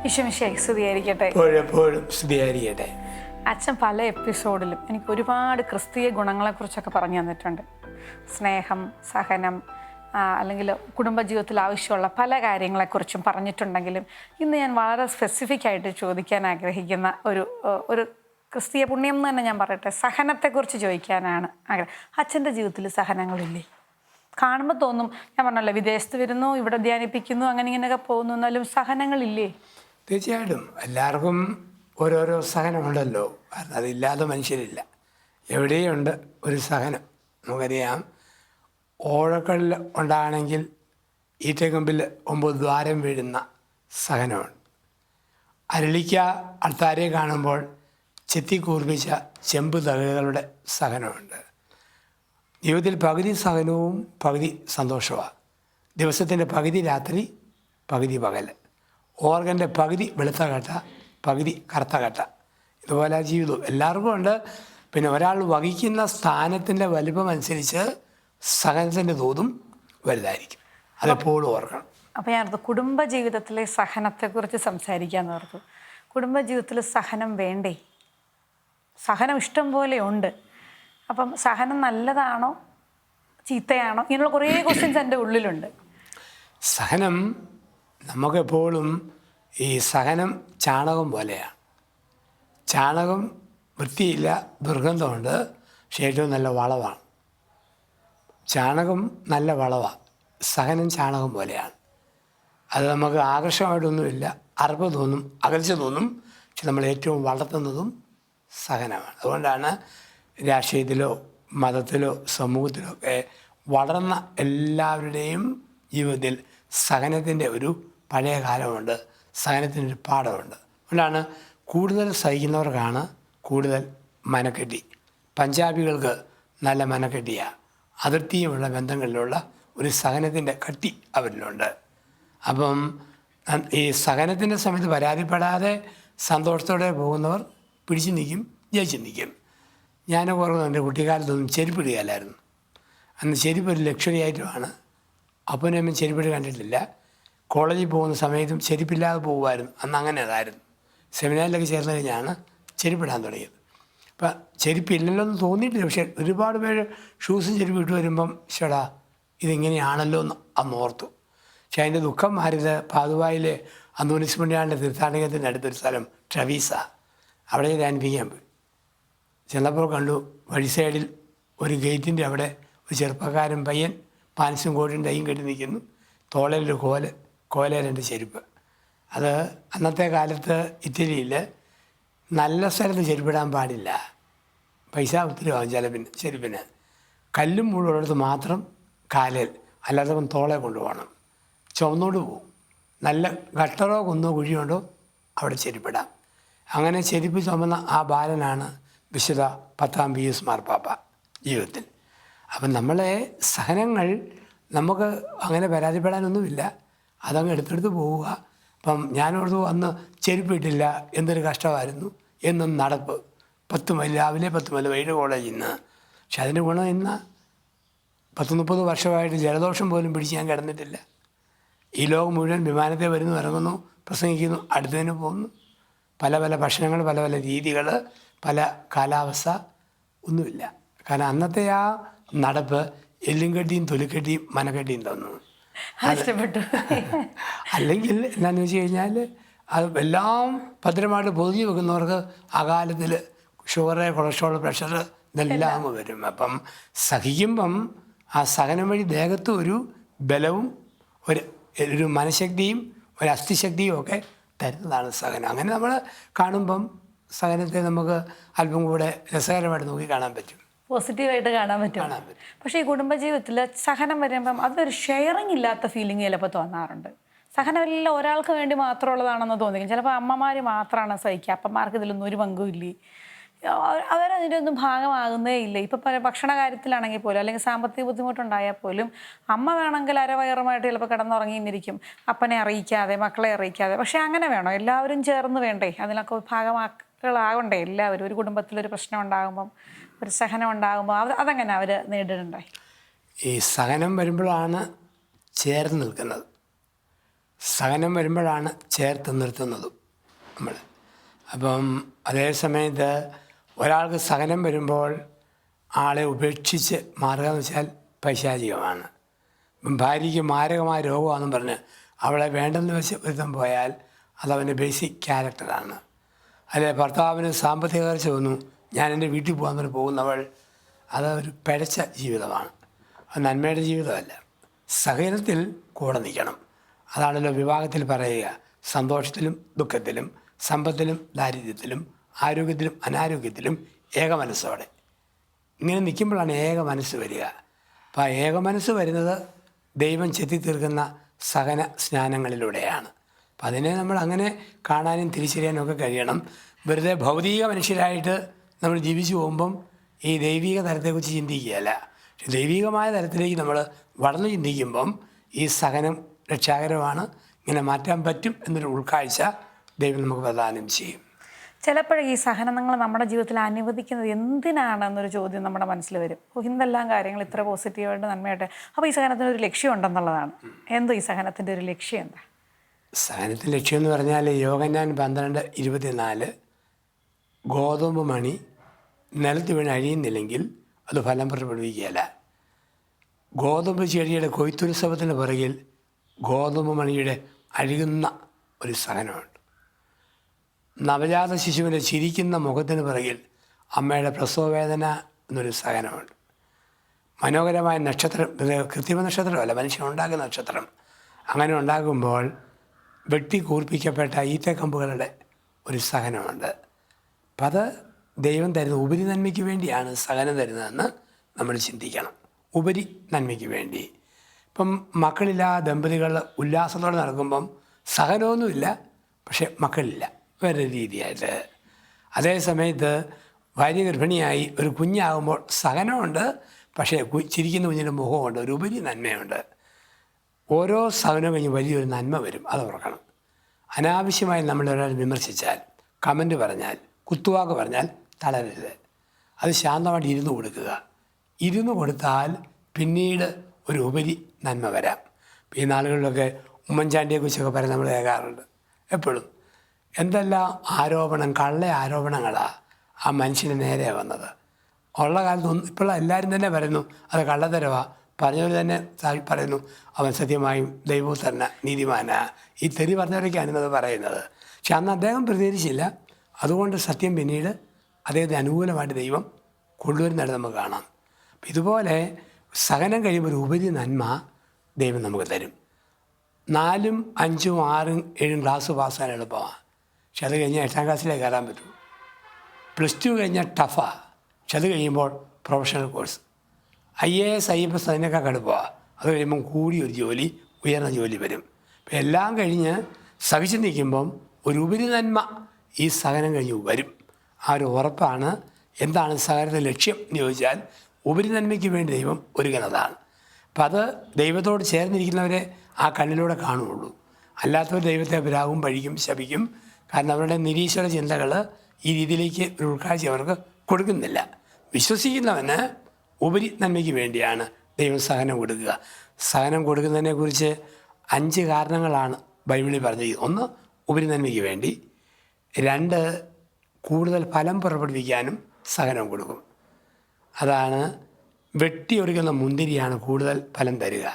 ഈശോമിശിഹായ്ക്ക് സ്തുതിയായിരിക്കട്ടെ. എപ്പോഴും സ്തുതിയായിരിക്കട്ടെ. അച്ഛൻ പല എപ്പിസോഡിലും എനിക്ക് ഒരുപാട് ക്രിസ്തീയ ഗുണങ്ങളെക്കുറിച്ചൊക്കെ പറഞ്ഞു തന്നിട്ടുണ്ട്. സ്നേഹം, സഹനം, അല്ലെങ്കിൽ കുടുംബജീവിതത്തിൽ ആവശ്യമുള്ള പല കാര്യങ്ങളെക്കുറിച്ചും പറഞ്ഞിട്ടുണ്ടെങ്കിലും ഇന്ന് ഞാൻ വളരെ സ്പെസിഫിക് ആയിട്ട് ചോദിക്കാൻ ആഗ്രഹിക്കുന്ന ഒരു ക്രിസ്തീയ പുണ്യം എന്ന് തന്നെ ഞാൻ പറയട്ടെ, സഹനത്തെക്കുറിച്ച് ചോദിക്കാനാണ് ആഗ്രഹം. അച്ഛൻ്റെ ജീവിതത്തിൽ സഹനങ്ങളില്ലേ? കാണുമ്പോൾ തോന്നും, ഞാൻ പറഞ്ഞല്ലോ, വിദേശത്ത് വരുന്നു, ഇവിടെ ധ്യാനിപ്പിക്കുന്നു, അങ്ങനെ ഇങ്ങനെയൊക്കെ പോകുന്നു, എന്നാലും സഹനങ്ങളില്ലേ? തീർച്ചയായിട്ടും എല്ലാവർക്കും ഓരോരോ സഹനമുണ്ടല്ലോ. കാരണം അതില്ലാതെ മനുഷ്യരില്ല. എവിടെയുണ്ട് ഒരു സഹനം. നമുക്കറിയാം, ഓഴക്കല്ല് ഉണ്ടാകണമെങ്കിൽ ഈറ്റക്കമ്പിൽ 9 ദ്വാരം വീഴുന്ന സഹനമുണ്ട്. അരളിക്ക അൾത്താരെ കാണുമ്പോൾ ചെത്തിക്കൂർപ്പിച്ച ചെമ്പ് തകിടുകളുടെ സഹനമുണ്ട്. ജീവിതത്തിൽ പകുതി സഹനവും പകുതി സന്തോഷമാണ്. ദിവസത്തിൻ്റെ പകുതി രാത്രി, പകുതി പകൽ. ഓർഗൻ്റെ പകുതി വെളുത്ത കട്ട, പകുതി കറുത്ത കട്ട. ഇതുപോലെ ജീവിതം എല്ലാവർക്കും ഉണ്ട്. പിന്നെ ഒരാൾ വഹിക്കുന്ന സ്ഥാനത്തിൻ്റെ വലിപ്പം അനുസരിച്ച് സഹനത്തിൻ്റെ തോതും വലുതായിരിക്കും. അതെപ്പോഴും ഓർക്കണം. അപ്പോൾ ഞാൻ ഓർത്തു കുടുംബജീവിതത്തിലെ സഹനത്തെക്കുറിച്ച് സംസാരിക്കാമെന്ന് ഓർത്തു. കുടുംബജീവിതത്തിൽ സഹനം വേണ്ടേ? സഹനം ഇഷ്ടം പോലെ ഉണ്ട്. അപ്പം സഹനം നല്ലതാണോ ചീത്തയാണോ? ഇങ്ങനെയുള്ള കുറേ ക്വസ്റ്റ്യൻസ് എൻ്റെ ഉള്ളിലുണ്ട്. സഹനം നമുക്കെപ്പോഴും ഈ സഹനം ചാണകം പോലെയാണ്. ചാണകം വൃത്തിയില്ല, ദുർഗന്ധമുണ്ട്, പക്ഷേ ഏറ്റവും നല്ല വളമാണ്. ചാണകം നല്ല വളമാണ്. സഹനം ചാണകം പോലെയാണ്. അത് നമുക്ക് ആകർഷകമായിട്ടൊന്നുമില്ല, അറപ്പ് തോന്നും, അകൽച്ച തോന്നും, പക്ഷെ നമ്മൾ ഏറ്റവും വളർത്തുന്നതും സഹനമാണ്. അതുകൊണ്ടാണ് രാഷ്ട്രീയത്തിലോ മതത്തിലോ സമൂഹത്തിലോ ഒക്കെ വളർന്ന എല്ലാവരുടെയും ജീവിതത്തിൽ സഹനത്തിൻ്റെ ഒരു പഴയ കാലമുണ്ട്, സഹനത്തിൻ്റെ ഒരു പാഠമുണ്ട്. അതുകൊണ്ടാണ് കൂടുതൽ സഹിക്കുന്നവർക്കാണ് കൂടുതൽ മനക്കെട്ടി. പഞ്ചാബികൾക്ക് നല്ല മനക്കെട്ടിയാണ്. അതിർത്തിയുമുള്ള ബന്ധങ്ങളിലുള്ള ഒരു സഹനത്തിൻ്റെ കട്ടി അവരിലുണ്ട്. അപ്പം ഈ സഹനത്തിൻ്റെ സമയത്ത് പരാതിപ്പെടാതെ സന്തോഷത്തോടെ പോകുന്നവർ പിടിച്ചു നിൽക്കും, ജയിച്ചു നിൽക്കും. ഞാനൊക്കെ ഓർക്കുന്നു, എൻ്റെ കുട്ടിക്കാലത്തൊന്നും ചെരുപ്പിടുകയല്ലായിരുന്നു. അന്ന് ചെരുപ്പ് ഒരു ലക്ഷറി ആയിട്ടുമാണ്. അപ്പനും അമ്മയും ചെരുപ്പിട്ട് കണ്ടിട്ടില്ല. കോളേജിൽ പോകുന്ന സമയത്തും ചെരുപ്പില്ലാതെ പോകുമായിരുന്നു. അന്ന് അങ്ങനെ അതായിരുന്നു. സെമിനാറിലൊക്കെ ചേർന്ന് കഴിഞ്ഞാണ് ചെരുപ്പിടാൻ തുടങ്ങിയത്. അപ്പം ചെരുപ്പില്ലല്ലോ എന്ന് തോന്നിയിട്ടില്ല. പക്ഷേ ഒരുപാട് പേര് ഷൂസും ചെരുപ്പ് ഇട്ട് വരുമ്പം ചേടാ ഇതിങ്ങനെയാണല്ലോ എന്ന് അന്നോർത്തു. പക്ഷേ അതിൻ്റെ ദുഃഖം മാറിയത് പാതുവായിലെ അന്തോണീസ് പുണ്യാളൻ്റെ തീർത്ഥാടനത്തിൻ്റെ അടുത്തൊരു സ്ഥലം ട്രവീസ. അവിടെ ധ്യാനിപ്പിക്കാൻ പോയി. ചെന്നപ്പോൾ കണ്ടു, വഴി സൈഡിൽ ഒരു ഗേറ്റിൻ്റെ അവിടെ ഒരു ചെറുപ്പക്കാരൻ പയ്യൻ പാൻസും കോട്ടും ടൈയും കെട്ടി നിൽക്കുന്നു. തോളയിലൊരു കോല 2 ചെരുപ്പ്. അത് അന്നത്തെ കാലത്ത് ഇറ്റലിയിൽ നല്ല സ്ഥലത്ത് ചെരുപ്പിടാൻ പാടില്ല. പൈസ ഒത്തിരി ആവും ചെരുപ്പിന്. കല്ലും മുള്ളുള്ളിടത്ത് മാത്രം കാലിൽ, അല്ലാതെ തോളെ കൊണ്ടുപോകണം. ചുവന്നോട് പോവും. നല്ല ഗട്ടറോ കുന്നോ കുഴിയുണ്ടോ അവിടെ ചെരുപ്പിടാം. അങ്ങനെ ചെരുപ്പ് ചുമന്ന ആ ബാലനാണ് വിശുദ്ധ 10-ാം പീയൂസ് മാർപ്പാപ്പ ജീവിതത്തിൽ. അപ്പം നമ്മളെ സഹനങ്ങൾ നമുക്ക് അങ്ങനെ പരാതിപ്പെടാനൊന്നുമില്ല. അതങ്ങ് എടുത്തെടുത്ത് പോവുക. അപ്പം ഞാനോർത്തു അന്ന് ചെരുപ്പിട്ടില്ല, എന്തൊരു കഷ്ടമായിരുന്നു എന്നും നടപ്പ്. 10 മൈൽ രാവിലെ, 10 മൈൽ വൈകിട്ട് കോളേജിൽ നിന്ന്. പക്ഷെ അതിൻ്റെ ഗുണം ഇന്ന് 30 വർഷമായിട്ട് ജലദോഷം പോലും പിടിച്ച് ഞാൻ കിടന്നിട്ടില്ല. ഈ ലോകം മുഴുവൻ വിമാനത്തെ വരുന്നു, ഇറങ്ങുന്നു, പ്രസംഗിക്കുന്നു, അടുത്തതിന് പോകുന്നു. പല പല ഭക്ഷണങ്ങൾ, പല പല രീതികൾ, പല കാലാവസ്ഥ, ഒന്നുമില്ല. കാരണം അന്നത്തെ ആ നടപ്പ് എല്ലും കെട്ടിയും തൊലിക്കെട്ടിയും മനക്കെട്ടിയും തോന്നുന്നു. അല്ലെങ്കിൽ എന്താണെന്ന് വെച്ച് കഴിഞ്ഞാൽ അത് എല്ലാം ഭദ്രമായിട്ട് പൊതിഞ്ഞ് വെക്കുന്നവർക്ക് ആ കാലത്തിൽ ഷുഗറ്, കൊളസ്ട്രോൾ, പ്രഷർ ഇതെല്ലാം വരും. അപ്പം സഹിക്കുമ്പം ആ സഹനം വഴി ദേഹത്ത് ഒരു ബലവും ഒരു മനഃശക്തിയും ഒരു അസ്ഥിശക്തിയും ഒക്കെ തരുന്നതാണ് സഹനം. അങ്ങനെ നമ്മൾ കാണുമ്പം സഹനത്തെ നമുക്ക് അല്പം കൂടെ രസകരമായിട്ട് നോക്കി കാണാൻ പറ്റും, പോസിറ്റീവായിട്ട് കാണാൻ പറ്റും. പക്ഷേ ഈ കുടുംബജീവിതത്തിൽ സഹനം വരുമ്പം അതൊരു ഷെയറിങ് ഇല്ലാത്ത ഫീലിംഗ് ചിലപ്പോൾ തോന്നാറുണ്ട്. സഹനം എല്ലാം ഒരാൾക്ക് വേണ്ടി മാത്രമുള്ളതാണെന്ന് തോന്നിക്കും. ചിലപ്പോൾ അമ്മമാർ മാത്രമാണ് സഹിക്കുക, അപ്പന്മാർക്ക് ഇതിലൊന്നും ഒരു പങ്കുമില്ലേ, അവരതിൻ്റെ ഒന്നും ഭാഗമാകുന്നേ ഇല്ല. ഇപ്പം പല ഭക്ഷണ കാര്യത്തിലാണെങ്കിൽ പോലും, അല്ലെങ്കിൽ സാമ്പത്തിക ബുദ്ധിമുട്ടുണ്ടായാൽ പോലും അമ്മ വേണമെങ്കിൽ അരവയറുമായിട്ട് ചിലപ്പോൾ കിടന്നുറങ്ങിയിരിക്കും, അപ്പനെ അറിയിക്കാതെ, മക്കളെ അറിയിക്കാതെ. പക്ഷേ അങ്ങനെ വേണോ? എല്ലാവരും ചേർന്ന് വേണ്ടേ? അതിനൊക്കെ ഭാഗമാക്കളാകണ്ടേ എല്ലാവരും? ഒരു കുടുംബത്തിലൊരു പ്രശ്നം ഉണ്ടാകുമ്പം, ഒരു സഹനം ഉണ്ടാകുമ്പോൾ അതങ്ങനെ അവർ നേരിടണ്ടേ? ഈ സഹനം വരുമ്പോഴാണ് ചേർന്ന് നിൽക്കുന്നത്. സഹനം വരുമ്പോഴാണ് ചേർത്ത് നിർത്തുന്നതും നമ്മൾ. അപ്പം അതേ സമയത്ത് ഒരാൾക്ക് സഹനം വരുമ്പോൾ ആളെ ഉപേക്ഷിച്ച് മാറുക എന്ന് വെച്ചാൽ പൈശാചികമാണ്. ഭാര്യയ്ക്ക് മാരകമായ രോഗമാണെന്ന് പറഞ്ഞ് അവളെ വേണ്ടെന്ന് വെച്ച് ഒരുത്തം പോയാൽ അതവൻ്റെ ബേസിക് ക്യാരക്ടറാണ്. അല്ലെ ഭർത്താവിന് സാമ്പത്തിക തകർച്ച വന്നു, ഞാൻ എൻ്റെ വീട്ടിൽ പോകാൻ പറഞ്ഞ് പോകുന്നവൾ, അതൊരു പിഴച്ച ജീവിതമാണ്, അത് നന്മയുടെ ജീവിതമല്ല. സഹനത്തിൽ കൂടെ നിൽക്കണം. അതാണല്ലോ വിവാഹത്തിൽ പറയുക, സന്തോഷത്തിലും ദുഃഖത്തിലും സമ്പത്തിലും ദാരിദ്ര്യത്തിലും ആരോഗ്യത്തിലും അനാരോഗ്യത്തിലും ഏക മനസ്സോടെ ഇങ്ങനെ നിൽക്കുമ്പോഴാണ് ഏക മനസ്സ് വരിക. അപ്പോൾ ആ ഏക മനസ്സ് വരുന്നത് ദൈവം ചെത്തിത്തീർക്കുന്ന സഹന സ്നാനങ്ങളിലൂടെയാണ്. അപ്പം അതിനെ നമ്മൾ അങ്ങനെ കാണാനും തിരിച്ചറിയാനും ഒക്കെ കഴിയണം. വെറുതെ ഭൗതിക മനുഷ്യരായിട്ട് നമ്മൾ ജീവിച്ചു പോകുമ്പം ഈ ദൈവിക തലത്തെക്കുറിച്ച് ചിന്തിക്കുകയല്ല. പക്ഷെ ദൈവികമായ തലത്തിലേക്ക് നമ്മൾ വളർന്നു ചിന്തിക്കുമ്പം ഈ സഹനം രക്ഷാകരമാണ്, ഇങ്ങനെ മാറ്റാൻ പറ്റും എന്നൊരു ഉൾക്കാഴ്ച ദൈവം നമുക്ക് പ്രദാനം ചെയ്യും. ചിലപ്പോൾ ഈ സഹനങ്ങൾ നമ്മുടെ ജീവിതത്തിൽ അനുവദിക്കുന്നത് എന്തിനാണെന്നൊരു ചോദ്യം നമ്മുടെ മനസ്സിൽ വരും. എന്തെല്ലാം കാര്യങ്ങൾ ഇത്ര പോസിറ്റീവായിട്ട് നന്മയായിട്ട്, അപ്പോൾ ഈ സഹനത്തിന് ഒരു ലക്ഷ്യം ഉണ്ടെന്നുള്ളതാണ്. എന്തോ ഈ സഹനത്തിൻ്റെ ഒരു ലക്ഷ്യം എന്താ? സഹനത്തിൻ്റെ ലക്ഷ്യം എന്ന് പറഞ്ഞാൽ യോഹന്നാൻ 12:24 ഗോതമ്പ് മണി നിലത്ത് വീണ് അഴിയുന്നില്ലെങ്കിൽ അത് ഫലം പുറപ്പെടുവിക്കുകയല്ല. ഗോതമ്പ് ചെടിയുടെ കൊയ്ത്തുത്സവത്തിന് പിറകിൽ ഗോതമ്പ് മണിയുടെ അഴുകുന്ന ഒരു സഹനമുണ്ട്. നവജാത ശിശുവിൻ്റെ ചിരിക്കുന്ന മുഖത്തിന് പിറകിൽ അമ്മയുടെ പ്രസവവേദന എന്നൊരു സഹനമുണ്ട്. മനോഹരമായ നക്ഷത്രം, കൃത്രിമ നക്ഷത്രമല്ല, മനുഷ്യൻ ഉണ്ടാക്കുന്ന നക്ഷത്രം, അങ്ങനെ ഉണ്ടാകുമ്പോൾ വെട്ടിക്കൂർപ്പിക്കപ്പെട്ട ഈത്തക്കമ്പുകളുടെ ഒരു സഹനമുണ്ട്. അപ്പം അത് ദൈവം തരുന്ന ഉപരി നന്മയ്ക്ക് വേണ്ടിയാണ് സഹനം തരുന്നതെന്ന് നമ്മൾ ചിന്തിക്കണം. ഉപരി നന്മയ്ക്ക് വേണ്ടി. ഇപ്പം മക്കളില്ലാ ദമ്പതികൾ ഉല്ലാസത്തോടെ നടക്കുമ്പം സഹനമൊന്നുമില്ല, പക്ഷെ മക്കളില്ല, വേറെ രീതിയായിട്ട്. അതേ സമയത്ത് ഭാര്യ ഗർഭിണിയായി ഒരു കുഞ്ഞാകുമ്പോൾ സഹനമുണ്ട്, പക്ഷേ ചിരിക്കുന്ന കുഞ്ഞിൻ്റെ മുഖമുണ്ട്, ഒരു ഉപരി നന്മയുണ്ട്. ഓരോ സഹനവും കഴിഞ്ഞ് വലിയൊരു നന്മ വരും, അത് ഓർക്കണം. അനാവശ്യമായി നമ്മളൊരാൾ വിമർശിച്ചാൽ, കമൻറ്റ് പറഞ്ഞാൽ, കുത്തുവാക്ക് പറഞ്ഞാൽ തളരരുത്. അത് ശാന്തമായിട്ട് ഇരുന്ന് കൊടുക്കുക. ഇരുന്ന് കൊടുത്താൽ പിന്നീട് ഒരു ഉപരി നന്മ വരാം. ഈ നാളുകളിലൊക്കെ ഉമ്മൻചാണ്ടിയെക്കുറിച്ചൊക്കെ പറയാൻ നമ്മൾ കേൾക്കാറുണ്ട് എപ്പോഴും. എന്തെല്ലാം ആരോപണം, കള്ള ആരോപണങ്ങളാണ് ആ മനുഷ്യന് നേരെ വന്നത്. ഉള്ള കാലത്ത് ഇപ്പോൾ എല്ലാവരും തന്നെ പറയുന്നു അത് കള്ളത്തരവാണ്. പറഞ്ഞവർ തന്നെ പറയുന്നു അവൻ സത്യമായും ദൈവോത്തരന നീതിമാനാ. ഈ തെറി പറഞ്ഞവരൊക്കെയാണ് അത് പറയുന്നത്. പക്ഷെ അന്ന് അദ്ദേഹം പ്രതികരിച്ചില്ല. അതുകൊണ്ട് സത്യം പിന്നീട് അദ്ദേഹത്തിന് അനുകൂലമായിട്ട് ദൈവം കൊണ്ടുവരുന്നത് നമുക്ക് കാണാം. ഇതുപോലെ സഹനം കഴിയുമ്പോൾ ഒരു ഉപരി നന്മ ദൈവം നമുക്ക് തരും. 4, 5, 6, 7 ക്ലാസ് പാസ്സാകാൻ എളുപ്പമാണ്. പക്ഷെ അത് കഴിഞ്ഞാൽ 8ാം ക്ലാസ്സിലേക്ക് കയറാൻ പറ്റും. +2 കഴിഞ്ഞാൽ ടഫാണ്. പക്ഷെ അത് കഴിയുമ്പോൾ പ്രൊഫഷണൽ കോഴ്സ്, IAS, IPS അതിനൊക്കെ കടുപ്പമാണ്. അത് കഴിയുമ്പം കൂടിയൊരു ജോലി, ഉയർന്ന ജോലി വരും. അപ്പം എല്ലാം കഴിഞ്ഞ് സഹിച്ച് നിൽക്കുമ്പം ഒരു ഉപരി നന്മ ഈ സഹനം കഴിഞ്ഞ് വരും. ആ ഒരു ഉറപ്പാണ്. എന്താണ് സഹനത്തിൻ്റെ ലക്ഷ്യം എന്ന് ചോദിച്ചാൽ ഉപരി നന്മയ്ക്ക് വേണ്ടി ദൈവം ഒരുങ്ങുന്നതാണ്. അപ്പം അത് ദൈവത്തോട് ചേർന്നിരിക്കുന്നവരെ ആ കണ്ണിലൂടെ കാണുകയുള്ളൂ. അല്ലാത്തവർ ദൈവത്തെ പിരാകും, പഴിക്കും, ശപിക്കും. കാരണം അവരുടെ നിരീശ്വര ചിന്തകൾ ഈ രീതിയിലേക്ക് ഒരു ഉൾക്കാഴ്ച അവർക്ക് കൊടുക്കുന്നില്ല. വിശ്വസിക്കുന്നവന് ഉപരി നന്മയ്ക്ക് വേണ്ടിയാണ് ദൈവം സഹനം കൊടുക്കുക. സഹനം കൊടുക്കുന്നതിനെക്കുറിച്ച് 5 കാരണങ്ങളാണ് ബൈബിളിൽ പറഞ്ഞിരിക്കുന്നത്. 1, ഉപരി നന്മയ്ക്ക് വേണ്ടി. 2, കൂടുതൽ ഫലം പുറപ്പെടുവിക്കാനും സഹനം കൊടുക്കും. അതാണ് വെട്ടിയൊരുക്കുന്ന മുന്തിരിയാണ് കൂടുതൽ ഫലം തരിക.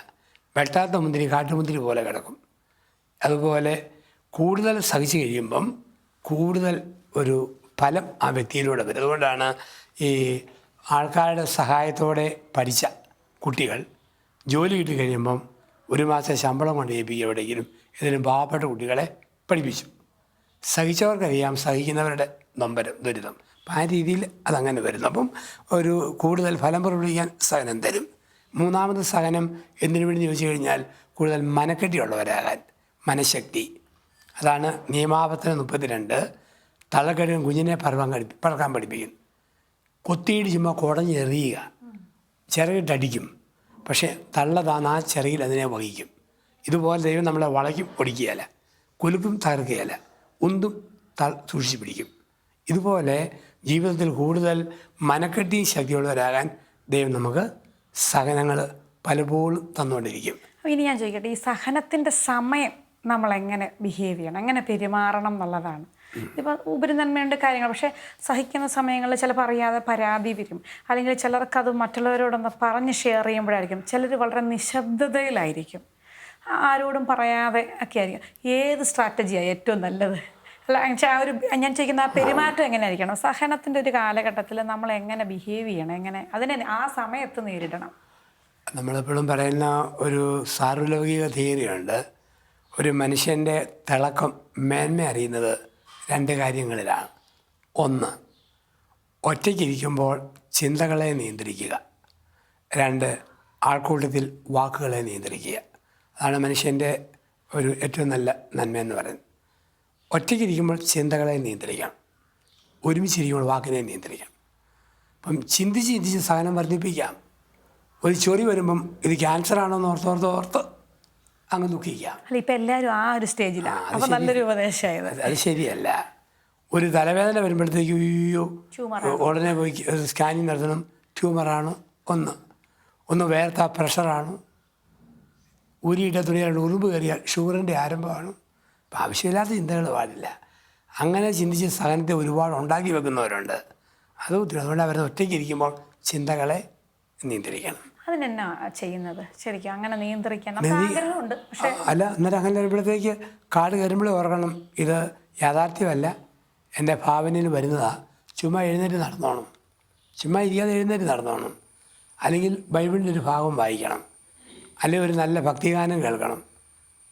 വെട്ടാത്ത മുന്തിരി കാട്ടുമുന്തിരി പോലെ കിടക്കും. അതുപോലെ കൂടുതൽ സഹിച്ച് കഴിയുമ്പം കൂടുതൽ ഒരു ഫലം ആ വ്യക്തിയിലൂടെ വരും. അതുകൊണ്ടാണ് ഈ ആൾക്കാരുടെ സഹായത്തോടെ പഠിച്ച കുട്ടികൾ ജോലി കിട്ടി കഴിയുമ്പം 1 മാസം ശമ്പളം കൊണ്ട് ഏൽപ്പിക്കുക എവിടെയെങ്കിലും ഏതെങ്കിലും പാവപ്പെട്ട കുട്ടികളെ പഠിപ്പിച്ചു. സഹിച്ചവർക്കറിയാം സഹിക്കുന്നവരുടെ നൊമ്പരം, ദുരിതം. അപ്പം ആ രീതിയിൽ അതങ്ങനെ വരുന്നു. അപ്പം ഒരു കൂടുതൽ ഫലം പുറപ്പെടുവിക്കാൻ സഹനം തരും. 3ാമത് സഹനം എന്തിനു വേണ്ടി ചോദിച്ചു കഴിഞ്ഞാൽ കൂടുതൽ മനക്കെട്ടിയുള്ളവരാകാൻ, മനഃശക്തി. അതാണ് നിയമാവർത്തനം 32 തള്ളക്കഴുകൻ കുഞ്ഞിനെ പറക്കാൻ പഠിപ്പിക്കും. കൊത്തിയിട്ട് ചുമ്മാ കുടഞ്ഞെറിയുക, ചിറകിട്ടടിക്കും. പക്ഷേ തള്ളതാണ് ആ ചിറകിൽ അതിനെ വഹിക്കും. ഇതുപോലെ ദൈവം നമ്മളെ വളയ്ക്കും, ഒടിക്കുകയല്ല, കുലുക്കും, തകർക്കുകയല്ല, ഉന്തും സൂക്ഷിച്ച് പിടിക്കും. ഇതുപോലെ ജീവിതത്തിൽ കൂടുതൽ മനക്കെട്ടി ശക്തിയുള്ളവരാകാൻ ദൈവം നമുക്ക് സഹനങ്ങൾ പലപ്പോഴും തന്നുകൊണ്ടിരിക്കും. ഇനി ഞാൻ ചോദിക്കട്ടെ, ഈ സഹനത്തിൻ്റെ സമയം നമ്മളെങ്ങനെ ബിഹേവ് ചെയ്യണം, എങ്ങനെ പെരുമാറണം എന്നുള്ളതാണ്. ഇപ്പോൾ ഉപരിനന്മയുണ്ട് കാര്യങ്ങൾ, പക്ഷേ സഹിക്കുന്ന സമയങ്ങളിൽ ചിലപ്പോൾ അറിയാതെ പരാതി വരും, അല്ലെങ്കിൽ ചിലർക്കത് മറ്റുള്ളവരോടൊന്ന് പറഞ്ഞ് ഷെയർ ചെയ്യുമ്പോഴായിരിക്കും. ചിലർ വളരെ നിശബ്ദതയിലായിരിക്കും, ആരോടും പറയാതെ ഒക്കെ ആയിരിക്കും. ഏത് സ്ട്രാറ്റജിയാണ് ഏറ്റവും നല്ലത്? അല്ല ആ ഒരു ഞാൻ ചോദിക്കുന്ന ആ പെരുമാറ്റം എങ്ങനെയായിരിക്കണം? സഹനത്തിൻ്റെ ഒരു കാലഘട്ടത്തിൽ നമ്മൾ എങ്ങനെ ബിഹേവ് ചെയ്യണം, എങ്ങനെ അതിനെ ആ സമയത്ത് നേരിടണം? നമ്മളെപ്പോഴും പറയുന്ന ഒരു സാർവലൗകിക തിയറിയുണ്ട്. ഒരു മനുഷ്യൻ്റെ തിളക്കം, മേന്മ അറിയുന്നത് 2 കാര്യങ്ങളിലാണ്. 1, ഒറ്റയ്ക്കിരിക്കുമ്പോൾ ചിന്തകളെ നിയന്ത്രിക്കുക. 2, ആൾക്കൂട്ടത്തിൽ വാക്കുകളെ നിയന്ത്രിക്കുക. അതാണ് മനുഷ്യൻ്റെ ഒരു ഏറ്റവും നല്ല നന്മയെന്ന് പറയുന്നത്. ഒറ്റയ്ക്കിരിക്കുമ്പോൾ ചിന്തകളെ നിയന്ത്രിക്കണം, ഒരുമിച്ചിരിക്കുമ്പോൾ വാക്കിനെ നിയന്ത്രിക്കണം. അപ്പം ചിന്തിച്ച് സഹനം വർദ്ധിപ്പിക്കാം. ഒരു ചൊറി വരുമ്പം ഇത് ക്യാൻസറാണോ എന്ന് ഓർത്ത് അങ്ങ് ദുഃഖിക്കാം. അല്ല, ഇപ്പം എല്ലാവരും ആ ഒരു സ്റ്റേജിലാണ്. അപ്പോൾ നല്ലൊരു ഉപദേശമായത്. അത് ശരിയല്ല. ഒരു തലവേദന വരുമ്പോഴത്തേക്കും അയ്യോ ഉടനെ പോയി സ്കാനിങ് നടത്തണം, ട്യൂമറാണോ, ഒന്ന് വേർത്ത പ്രഷറാണോ, ഊരിയിട്ട തുണിയായിട്ട് ഉറുമ്പ് കയറിയാൽ ഷുഗറിൻ്റെ ആരംഭമാണ്. അപ്പം ആവശ്യമില്ലാത്ത ചിന്തകൾ പാടില്ല. അങ്ങനെ ചിന്തിച്ച് സഹനത്തെ ഒരുപാട് ഉണ്ടാക്കി വെക്കുന്നവരുണ്ട്. അത് അതുകൊണ്ട് അവർ ഒറ്റയ്ക്ക് ഇരിക്കുമ്പോൾ ചിന്തകളെ നിയന്ത്രിക്കണം. അതിനെന്നാ ചെയ്യുന്നത് ശരിക്കും? അങ്ങനെ നിയന്ത്രിക്കാൻ ആഗ്രഹമുണ്ട്, പക്ഷേ അല്ല, അന്നേരം അങ്ങനെ വരുമ്പോഴത്തേക്ക് കാട് കയറുമ്പോഴേ ഓർക്കണം, ഇത് യാഥാർത്ഥ്യമല്ല, എൻ്റെ ഭാവനയിൽ വരുന്നതാണ്. ചുമ്മാ എഴുന്നേറ്റ് നടന്നോണം, ചുമ്മാ ഇരിക്കാതെ എഴുന്നേറ്റ് നടന്നോണം. അല്ലെങ്കിൽ ബൈബിളിൻ്റെ ഒരു ഭാഗം വായിക്കണം, അല്ലെങ്കിൽ ഒരു നല്ല ഭക്തിഗാനം കേൾക്കണം.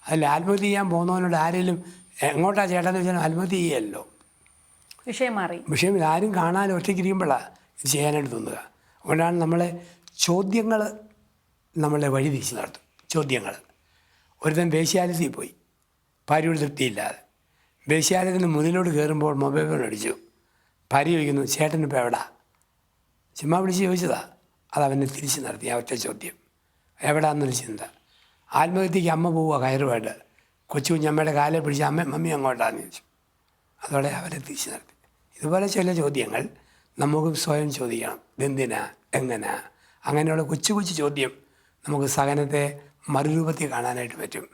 അതിൽ ആത്മഹത്യ ചെയ്യാൻ പോകുന്നവനോട് ആരെങ്കിലും എങ്ങോട്ടാ ചേട്ടാന്ന് വെച്ചാൽ ആത്മഹത്യ ചെയ്യല്ലോ. വിഷയം ആരും കാണാൻ ഒറ്റയ്ക്കിരിക്കുമ്പോഴാണ് ഇത് ചെയ്യാനായിട്ട് തോന്നുക. അതുകൊണ്ടാണ് നമ്മളെ ചോദ്യങ്ങൾ നമ്മളെ വഴി തിരിച്ച് നടത്തും. ചോദ്യങ്ങൾ. ഒരുത്തൻ വേശ്യാലയത്തിൽ പോയി, ഭാര്യയോട് തൃപ്തിയില്ലാതെ വേശ്യാലയത്തിന് മുന്നിലോട്ട് കയറുമ്പോൾ മൊബൈൽ ഫോൺ അടിച്ചു. ഭാര്യ ചോദിക്കുന്നു, ചേട്ടനിപ്പോൾ എവിടാ? ചുമ്മാ വിളിച്ച് ചോദിച്ചതാ. അതവനെ തിരിച്ച് നടത്തി ആ ഒറ്റ ചോദ്യം. എവിടാന്നൊരു ചിന്ത. ആത്മഹത്യക്ക് അമ്മ പോവുക കയറുമായിട്ട്, കൊച്ചു കുഞ്ഞമ്മയുടെ കാലെ പിടിച്ച് മമ്മി അങ്ങോട്ടാന്ന് ചോദിച്ചു. അതോടെ അവരെ തിരിച്ച് നടത്തി. ഇതുപോലെ ചില ചോദ്യങ്ങൾ നമുക്ക് സ്വയം ചോദിക്കണം. ഇതെന്തിനാ, എങ്ങനാ? അങ്ങനെയുള്ള കൊച്ചു കൊച്ചു ചോദ്യം നമുക്ക് സഹനത്തെ മറുരൂപത്തിൽ കാണാനായിട്ട് പറ്റും.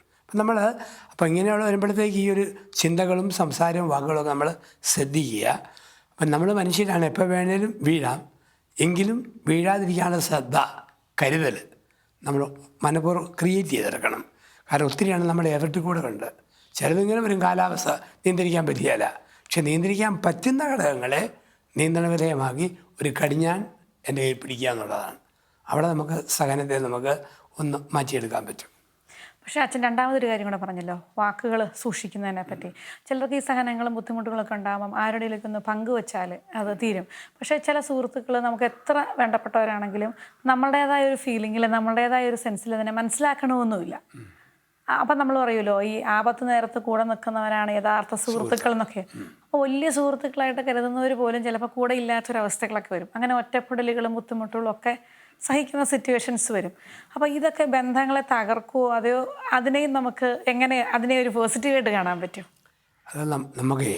അപ്പം ഇങ്ങനെയുള്ള വരുമ്പോഴത്തേക്ക് ഈ ഒരു ചിന്തകളും സംസാരവും വാക്കുകളൊക്കെ നമ്മൾ ശ്രദ്ധിക്കുക. അപ്പം നമ്മൾ മനുഷ്യരാണ്, എപ്പോൾ വേണേലും വീഴാം. എങ്കിലും വീഴാതിരിക്കാനുള്ള ശ്രദ്ധ, കരുതൽ നമ്മൾ മനഃപൂർവ്വം ക്രിയേറ്റ് ചെയ്തെടുക്കണം. കാരണം ഒത്തിരിയാണ് നമ്മുടെ എഫർട്ട് കൂടെ ഉണ്ട്. ചിലതിങ്ങനെ വരും, കാലാവസ്ഥ നിയന്ത്രിക്കാൻ പറ്റിയല്ല. പക്ഷെ നിയന്ത്രിക്കാൻ പറ്റുന്ന ഘടകങ്ങളെ നിയന്ത്രണവിധേയമാക്കി ഒരു കടിഞ്ഞാൻ എൻ്റെ കയ്യിൽ പിടിക്കുക എന്നുള്ളതാണ്. അവിടെ നമുക്ക് സഹനത്തെ നമുക്ക് ഒന്ന് മാറ്റിയെടുക്കാൻ പറ്റും. പക്ഷേ അച്ഛൻ രണ്ടാമതൊരു കാര്യം കൂടെ പറഞ്ഞല്ലോ, വാക്കുകൾ സൂക്ഷിക്കുന്നതിനെ പറ്റി. ചിലർക്ക് ഈ സഹനങ്ങളും ബുദ്ധിമുട്ടുകളൊക്കെ ഉണ്ടാകുമ്പം ആരുടെയിലേക്ക് ഒന്ന് പങ്കുവെച്ചാൽ അത് തീരും. പക്ഷേ ചില സുഹൃത്തുക്കൾ നമുക്ക് എത്ര വേണ്ടപ്പെട്ടവരാണെങ്കിലും നമ്മളുടേതായ ഒരു ഫീലിങ്ങിൽ, നമ്മളുടേതായ ഒരു സെൻസിൽ അതിനെ മനസ്സിലാക്കണമെന്നുമില്ല. അപ്പം നമ്മൾ പറയുമല്ലോ, ഈ ആപത്ത് നേരത്ത് കൂടെ നിൽക്കുന്നവരാണ് യഥാർത്ഥ സുഹൃത്തുക്കൾ എന്നൊക്കെ. അപ്പോൾ വലിയ സുഹൃത്തുക്കളായിട്ട് കരുതുന്നവർ പോലും ചിലപ്പോൾ കൂടെ ഇല്ലാത്തൊരവസ്ഥകളൊക്കെ വരും. അങ്ങനെ ഒറ്റപ്പെടലുകളും ബുദ്ധിമുട്ടുകളും ഒക്കെ സഹിക്കുന്ന സിറ്റുവേഷൻസ് വരും. അപ്പോൾ ഇതൊക്കെ ബന്ധങ്ങളെ തകർക്കുമോ, അതെയോ അതിനെയും നമുക്ക് എങ്ങനെ അതിനെ ഒരു പോസിറ്റീവായിട്ട് കാണാൻ പറ്റും? അത് നമുക്ക്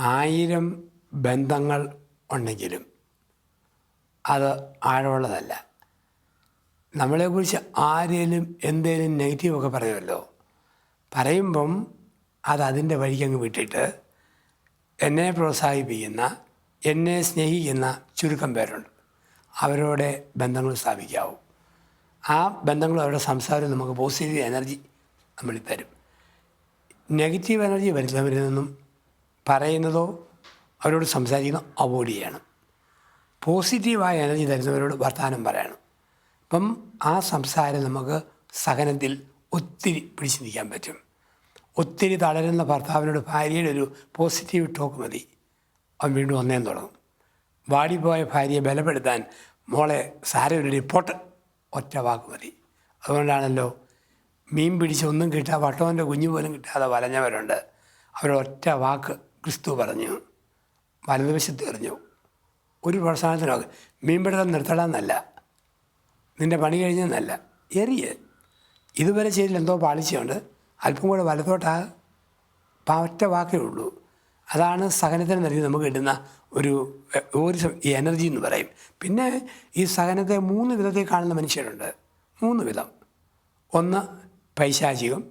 1000 ബന്ധങ്ങൾ ഉണ്ടെങ്കിലും അത് ആഴമുള്ളതല്ല. നമ്മളെക്കുറിച്ച് ആരെങ്കിലും എന്തേലും നെഗറ്റീവൊക്കെ പറയുമല്ലോ, പറയുമ്പം അത് അതിൻ്റെ വഴിക്കങ്ങ് വിട്ടിട്ട് എന്നെ പ്രോത്സാഹിപ്പിക്കുന്ന, എന്നെ സ്നേഹിക്കുന്ന ചുരുക്കം പേരുണ്ട്. അവരോടെ ബന്ധങ്ങൾ സ്ഥാപിക്കാവും. ആ ബന്ധങ്ങളും അവരുടെ സംസാരവും നമുക്ക് പോസിറ്റീവ് എനർജി നമ്മളിൽ തരും. നെഗറ്റീവ് എനർജി വരുന്നവരിൽ നിന്നും പറയുന്നതോ അവരോട് സംസാരിക്കുന്നതോ അവോയ്ഡ് ചെയ്യണം. പോസിറ്റീവായ എനർജി തരുന്നവരോട് വർത്തമാനം പറയണം. അപ്പം ആ സംസാരം നമുക്ക് സഹനത്തിൽ ഒത്തിരി പിടിച്ചു നിൽക്കാൻ പറ്റും. ഒത്തിരി തളരുന്ന ഭർത്താവിനോട് ഭാര്യയുടെ ഒരു പോസിറ്റീവ് ടോക്ക് മതി, അവൻ വീണ്ടും ഒന്നേന്ന് തുടങ്ങും. വാടിപ്പോയ ഭാര്യയെ ബലപ്പെടുത്താൻ, മോളെ സാരമില്ല റിപ്പോർട്ട്, ഒറ്റ വാക്ക് മതി. അതുകൊണ്ടാണല്ലോ മീൻ പിടിച്ചൊന്നും കിട്ടാതെ വട്ടവൻ്റെ കുഞ്ഞു പോലും കിട്ടാതെ വലഞ്ഞവരുണ്ട്. അവരൊറ്റ വാക്ക് ക്രിസ്തു പറഞ്ഞു, വലതുവശത്ത് എറിഞ്ഞു. ഒരു പ്രോത്സാഹനത്തിനൊക്കെ മീൻപിടുത്തം നിർത്തണമെന്നല്ല, നിൻ്റെ പണി കഴിഞ്ഞെന്നല്ല, എറിയ്. ഇതുവരെ ചെയ്തിൽ എന്തോ പാളിച്ചുകൊണ്ട് അല്പം കൂടെ വലത്തോട്ടാ, ഒറ്റ വാക്കേ ഉള്ളൂ. അതാണ് സഹനത്തിന് നൽകി നമുക്ക് കിട്ടുന്ന ഒരു എനർജി എന്ന് പറയും. പിന്നെ ഈ സഹനത്തെ 3 വിധത്തിൽ കാണുന്ന മനുഷ്യരുണ്ട്. 3 വിധം. ഒന്ന് പൈശാചികം,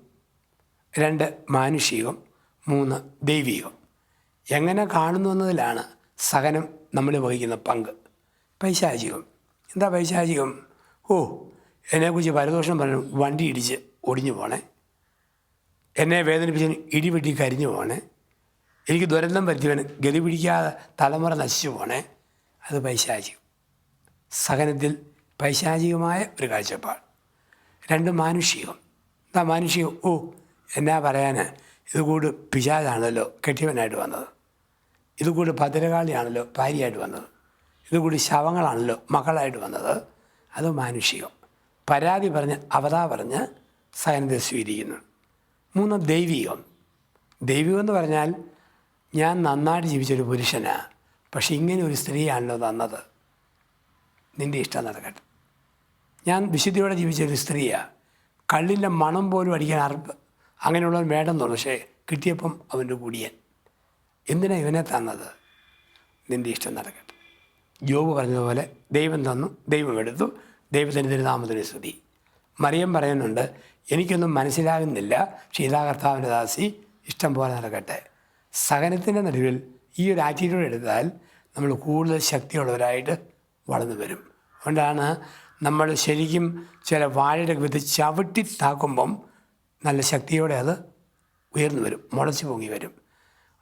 2 മാനുഷികം, 3 ദൈവികം. എങ്ങനെ കാണുന്നു എന്നതിലാണ് സഹനം നമ്മൾ വഹിക്കുന്ന പങ്ക്. പൈശാചികം. എന്താ പൈശാചികം? എന്നെക്കുറിച്ച് പരദോഷം പറഞ്ഞു, വണ്ടി ഇടിച്ച് ഒടിഞ്ഞു പോണേ, എന്നെ വേദനിപ്പിച്ചതിന് ഇടിവെട്ടി കരിഞ്ഞു പോണേ, എനിക്ക് ദുരന്തം പറ്റിയവന് ഗതി പിടിക്കാതെ തലമുറ നശിച്ചു പോണേ. അത് പൈശാചികം. സഹനത്തിൽ പൈശാചികമായ ഒരു കാഴ്ചപ്പാട്. 2 മാനുഷികം. എന്താ മാനുഷികം? എന്നാ പറയാൻ, ഇതുകൂട് പിശാചാണല്ലോ കെട്ടിയവനായിട്ട് വന്നത്, ഇതുകൂടി ഭദ്രകാളിയാണല്ലോ ഭാര്യയായിട്ട് വന്നത്, ഇതുകൂടി ശവങ്ങളാണല്ലോ മക്കളായിട്ട് വന്നത്. അത് മാനുഷികം. പരാതി പറഞ്ഞ് അവതാ പറഞ്ഞ് സഹനത്തെ സ്വീകരിക്കുന്നു. 3 ദൈവികം. ദൈവികം എന്ന് പറഞ്ഞാൽ ഞാൻ നന്നായിട്ട് ജീവിച്ചൊരു പുരുഷനാണ്, പക്ഷെ ഇങ്ങനെ ഒരു സ്ത്രീയാണല്ലോ തന്നത്, നിൻ്റെ ഇഷ്ടം നടക്കട്ടെ. ഞാൻ വിശുദ്ധിയോടെ ജീവിച്ചൊരു സ്ത്രീയാണ്, കള്ളിൻ്റെ മണം പോലും അടിക്കാൻ അങ്ങനെയുള്ളവൻ വേണ്ടെന്ന് തോന്നുന്നു, പക്ഷേ കിട്ടിയപ്പം അവൻ്റെ കുടിയൻ. എന്തിനാണ് ഇവനെ തന്നത്? നിൻ്റെ ഇഷ്ടം നടക്കട്ടെ. ജോബ് പറഞ്ഞതുപോലെ ദൈവം തന്നു, ദൈവം എടുത്തു, ദൈവത്തിൻ്റെ തിരുനാമത്തിന് സ്തുതി. മറിയം പറയുന്നുണ്ട്, എനിക്കൊന്നും മനസ്സിലാകുന്നില്ല, പക്ഷേ ഇതാ കർത്താവിൻ്റെ ദാസി, ഇഷ്ടം പോലെ നടക്കട്ടെ. സഹനത്തിൻ്റെ നടുവിൽ ഈ ഒരു ആറ്റിറ്റ്യൂഡ് എടുത്താൽ നമ്മൾ കൂടുതൽ ശക്തിയുള്ളവരായിട്ട് വളർന്നു വരും. അതുകൊണ്ടാണ് നമ്മൾ ശരിക്കും ചില വാഴയുടെ വിത്ത് ചവിട്ടി താക്കുമ്പം നല്ല ശക്തിയോടെ അത് ഉയർന്നു വരും, മുളച്ച് പൊങ്ങി വരും.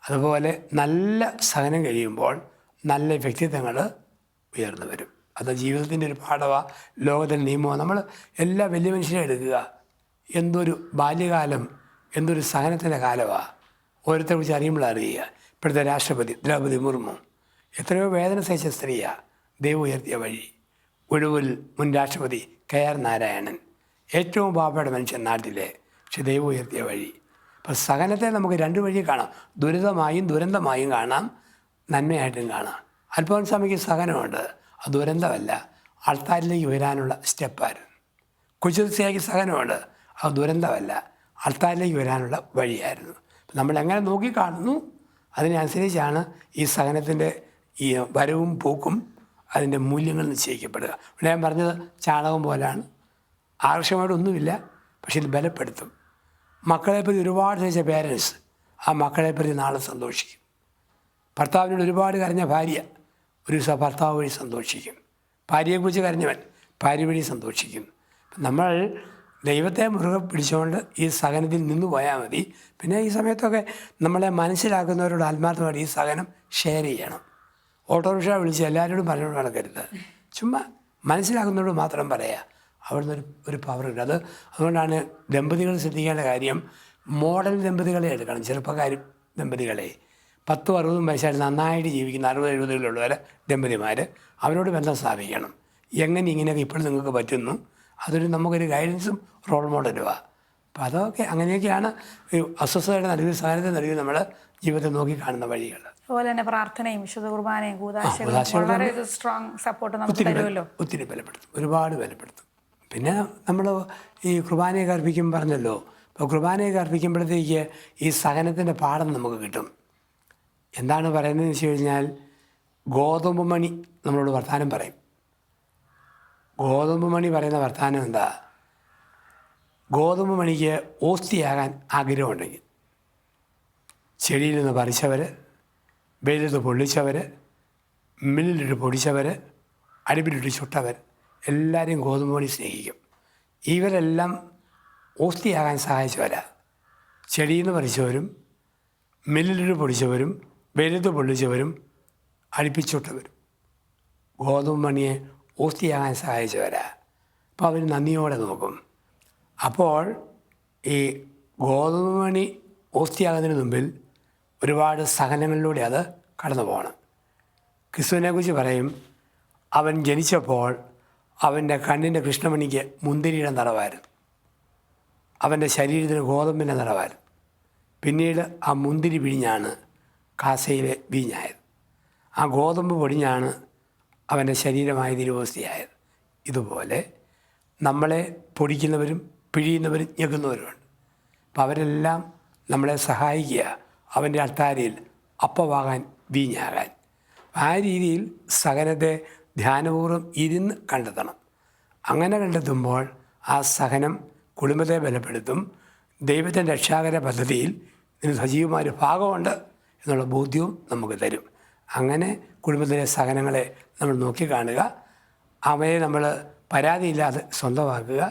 അതുപോലെ നല്ല സഹനം കഴിയുമ്പോൾ നല്ല വ്യക്തിത്വങ്ങൾ ഉയർന്നു വരും. അത് ജീവിതത്തിൻ്റെ ഒരു പാഠമാണ്, ലോകത്തിൻ്റെ നിയമമാണ്. നമ്മൾ എല്ലാ വലിയ മനുഷ്യരെ എടുക്കുക, എന്തൊരു ബാല്യകാലം, എന്തൊരു സഹനത്തിൻ്റെ കാലമാണ്. ഓരോരുത്തരെ കുറിച്ച് അറിയുമ്പോൾ അറിയുക. ഇപ്പോഴത്തെ രാഷ്ട്രപതി ദ്രൗപദി മുർമു എത്രയോ വേദന സഹിച്ച സ്ത്രീയാണ്, ദൈവം ഉയർത്തിയ വഴി. ഒടുവിൽ മുൻ രാഷ്ട്രപതി KR നാരായണൻ, ഏറ്റവും പാവപ്പെട്ട മനുഷ്യൻ നാട്ടിലെ, പക്ഷെ ദൈവം ഉയർത്തിയ വഴി. അപ്പോൾ സഹനത്തെ നമുക്ക് 2 വഴി കാണാം, ദുരിതമായും ദുരന്തമായും കാണാം, നന്മയായിട്ടും കാണാം. അല്പസ്വാമിക്ക് സഹനമുണ്ട്, അത് ദുരന്തമല്ല, ആൾത്താരിലേക്ക് വരാനുള്ള സ്റ്റെപ്പായിരുന്നു. കുശുദ്ധിയാക്കി സഹനമുണ്ട്, അത് ദുരന്തമല്ല, ആൾത്താരിലേക്ക് വരാനുള്ള വഴിയായിരുന്നു. നമ്മളെങ്ങനെ നോക്കിക്കാണുന്നു അതിനനുസരിച്ചാണ് ഈ സഹനത്തിൻ്റെ ഈ വരവും പോക്കും, അതിൻ്റെ മൂല്യങ്ങൾ നിശ്ചയിക്കപ്പെടുക. ഇവിടെ ഞാൻ പറഞ്ഞത് ചാണകം പോലെയാണ്, ആകർഷകമായിട്ടൊന്നുമില്ല, പക്ഷെ ഇത് ബലപ്പെടുത്തും. മക്കളെപ്പറ്റി ഒരുപാട് സഹിച്ച പേരൻസ് ആ മക്കളെപ്പറ്റി നാളെ സന്തോഷിക്കും. ഭർത്താവിനോട് ഒരുപാട് കരഞ്ഞ ഭാര്യ ഒരു ദിവസം ഭർത്താവ് വഴി സന്തോഷിക്കും. ഭാര്യയെക്കുറിച്ച് കരഞ്ഞവൻ ഭാര്യ വഴി സന്തോഷിക്കും. നമ്മൾ ദൈവത്തെ മുറുകെ പിടിച്ചുകൊണ്ട് ഈ സഹനത്തിൽ നിന്ന് പോയാൽ മതി. പിന്നെ ഈ സമയത്തൊക്കെ നമ്മളെ മനസ്സിലാക്കുന്നവരോട് ആത്മാർത്ഥമായിട്ട് ഈ സഹനം ഷെയർ ചെയ്യണം. ഓട്ടോറിക്ഷ വിളിച്ച് എല്ലാവരോടും പറഞ്ഞുകൊണ്ട് നടക്കരുത്, ചുമ്മാ മനസ്സിലാക്കുന്നവരോട് മാത്രം പറയുക. അവിടുന്ന് ഒരു പവറുണ്ട്. അതുകൊണ്ടാണ് ദമ്പതികൾ ശ്രദ്ധിക്കേണ്ട കാര്യം, മോഡൽ ദമ്പതികളെ എടുക്കണം. ചെറുപ്പക്കാർ ദമ്പതികളെ 10-60 വയസ്സായിട്ട് നന്നായിട്ട് ജീവിക്കുന്ന 60-70 ദമ്പതിമാർ, അവരോട് ബന്ധം സ്ഥാപിക്കണം. എങ്ങനെ ഇങ്ങനെയൊക്കെ ഇപ്പോഴും നിങ്ങൾക്ക് പറ്റുന്നു, അതൊരു നമുക്കൊരു ഗൈഡൻസും റോൾ മോഡലുമാണ്. അപ്പോൾ അതൊക്കെ അങ്ങനെയൊക്കെയാണ് ഒരു അസ്വസ്ഥതയുടെ നടുവിൽ, സഹനത്തെ നടുവിൽ നമ്മൾ ജീവിതത്തെ നോക്കി കാണുന്ന വഴികൾ. അതുപോലെ തന്നെ പ്രാർത്ഥനയും വിശുദ്ധ കുർബാനയും വളരെ സ്ട്രോങ് സപ്പോർട്ട് നമുക്ക് തരുമല്ലോ. ഒത്തിരി ബലപ്പെടുത്തും, ഒരുപാട് ബലപ്പെടുത്തും. പിന്നെ നമ്മൾ ഈ കുർബാനയൊക്കെ അർപ്പിക്കും പറഞ്ഞല്ലോ, അപ്പോൾ കുർബാനയൊക്കെ അർപ്പിക്കുമ്പോഴത്തേക്ക് ഈ സഹനത്തിൻ്റെ പാഠം നമുക്ക് കിട്ടും. എന്താണ് പറയുന്നതെന്ന് വെച്ച് കഴിഞ്ഞാൽ, ഗോതമ്പ് മണി നമ്മളോട് വർത്താനം പറയും. ഗോതമ്പ് മണി പറയുന്ന വർത്താനം എന്താ? ഗോതമ്പ് മണിക്ക് ഓസ്തിയാകാൻ ആഗ്രഹമുണ്ടെങ്കിൽ ചെടിയിൽ നിന്ന് പറിച്ചവർ, വെയിലത്ത് പൊള്ളിച്ചവർ, മില്ലിലിട്ട് പൊടിച്ചവർ, അടുപ്പിലിട്ട് ചുട്ടവർ, എല്ലാവരെയും ഗോതമ്പ് മണി സ്നേഹിക്കും. ഇവരെല്ലാം ഓസ്തിയാകാൻ സഹായിച്ചവരാ. ചെടിയിൽ നിന്ന് പറിച്ചവരും, മില്ലിലിട്ട് പൊടിച്ചവരും, വെയിലത്ത് പൊള്ളിച്ചവരും, അടുപ്പിച്ചുട്ടവരും ഗോതമ്പ് മണിയെ ഓസ്തിയാകാൻ സഹായിച്ചവരാ. അപ്പോൾ അവർ നന്ദിയോടെ നോക്കും. അപ്പോൾ ഈ ഗോതമ്പ് മണി ഓസ്തിയാകുന്നതിന് മുമ്പിൽ ഒരുപാട് സഹനങ്ങളിലൂടെ അത് കടന്നു പോകണം. ക്രിസ്തുവിനെക്കുറിച്ച് പറയും, അവൻ ജനിച്ചപ്പോൾ അവൻ്റെ കണ്ണിൻ്റെ കൃഷ്ണമണിക്ക് മുന്തിരിയുടെ നിറവായിരുന്നു, അവൻ്റെ ശരീരത്തിന് ഗോതമ്പിൻ്റെ നിറവായിരുന്നു. പിന്നീട് ആ മുന്തിരി പിഴിഞ്ഞാണ് കാസയിലെ വീഞ്ഞായത്. ആ ഗോതമ്പ് പൊടിഞ്ഞാണ് അവൻ്റെ ശരീരമായ തിരുവോസ്തിയായത്. ഇതുപോലെ നമ്മളെ പൊടിക്കുന്നവരും പിഴിയുന്നവരും ഞെക്കുന്നവരുമുണ്ട്. അപ്പം അവരെല്ലാം നമ്മളെ സഹായിക്കുക അവൻ്റെ അൾത്താരയിൽ അപ്പമാകാൻ വീഞ്ഞാകാൻ. ആ രീതിയിൽ സഹനത്തെ ധ്യാനപൂർവ്വം ഇരുന്ന് കണ്ടെത്തണം. അങ്ങനെ കണ്ടെത്തുമ്പോൾ ആ സഹനം കുടുംബത്തെ ബലപ്പെടുത്തും, ദൈവത്തിൻ്റെ രക്ഷാകര പദ്ധതിയിൽ ഇതിന് സജീവമായ ഒരു ഭാഗമുണ്ട് എന്നുള്ള ബോധ്യവും നമുക്ക് തരും. അങ്ങനെ കുടുംബത്തിലെ സഹനങ്ങളെ നമ്മൾ നോക്കിക്കാണുക, അവയെ നമ്മൾ പരാതിയില്ലാതെ സ്വന്തമാക്കുക,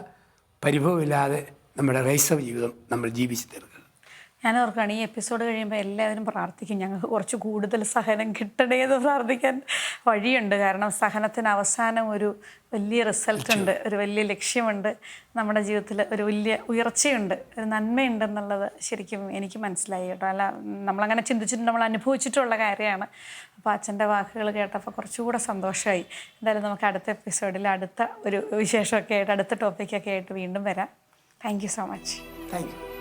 പരിഭവമില്ലാതെ നമ്മുടെ ക്രൈസ്തവ ജീവിതം നമ്മൾ ജീവിച്ചു തീർക്കുക. ഞാൻ ഓർക്കുകയാണ്, ഈ എപ്പിസോഡ് കഴിയുമ്പോൾ എല്ലാവരും പ്രാർത്ഥിക്കും ഞങ്ങൾക്ക് കുറച്ച് കൂടുതൽ സഹനം കിട്ടണേ എന്ന് പ്രാർത്ഥിക്കാൻ വഴിയുണ്ട്. കാരണം സഹനത്തിന് അവസാനം ഒരു വലിയ റിസൾട്ട് ഉണ്ട്, ഒരു വലിയ ലക്ഷ്യമുണ്ട്, നമ്മുടെ ജീവിതത്തിൽ ഒരു വലിയ ഉയർച്ചയുണ്ട്, ഒരു നന്മയുണ്ടെന്നുള്ളത് ശരിക്കും എനിക്ക് മനസ്സിലായി കേട്ടോ. അല്ല, നമ്മളങ്ങനെ ചിന്തിച്ചിട്ട് നമ്മൾ അനുഭവിച്ചിട്ടുള്ള കാര്യമാണ്. അപ്പോൾ അച്ഛൻ്റെ വാക്കുകൾ കേട്ടപ്പോൾ കുറച്ചുകൂടെ സന്തോഷമായി. എന്തായാലും നമുക്ക് അടുത്ത എപ്പിസോഡിൽ അടുത്ത ഒരു വിശേഷമൊക്കെ ആയിട്ട്, അടുത്ത ടോപ്പിക്കൊക്കെ ആയിട്ട് വീണ്ടും വരാം. Thank you so much. Thank you.